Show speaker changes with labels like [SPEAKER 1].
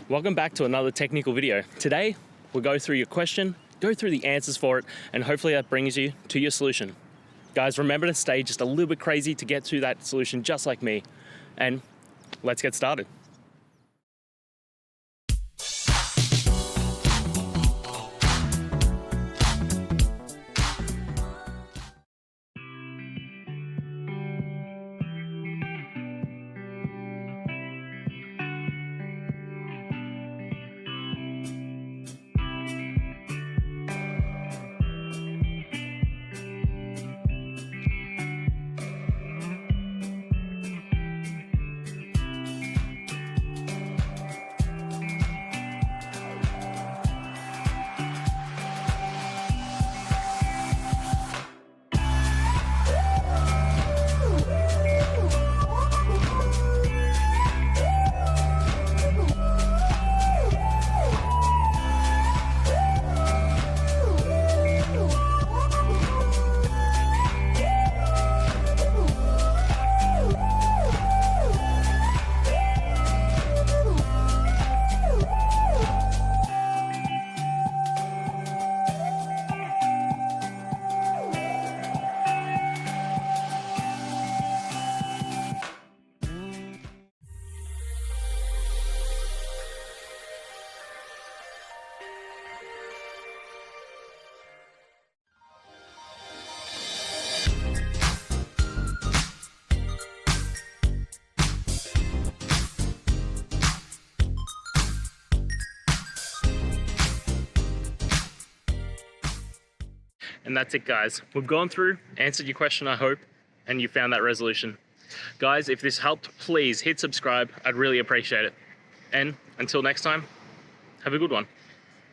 [SPEAKER 1] Welcome back to another technical video. Today, we'll go through your question, go through the answers for it, and hopefully that brings you to your solution. Guys, remember to stay just a little bit crazy to get to that solution just like me. And let's get started. And that's it, guys. We've gone through, answered your question, I hope, and you found that resolution. Guys, if this helped, please hit subscribe. I'd really appreciate it. And until next time, have a good one.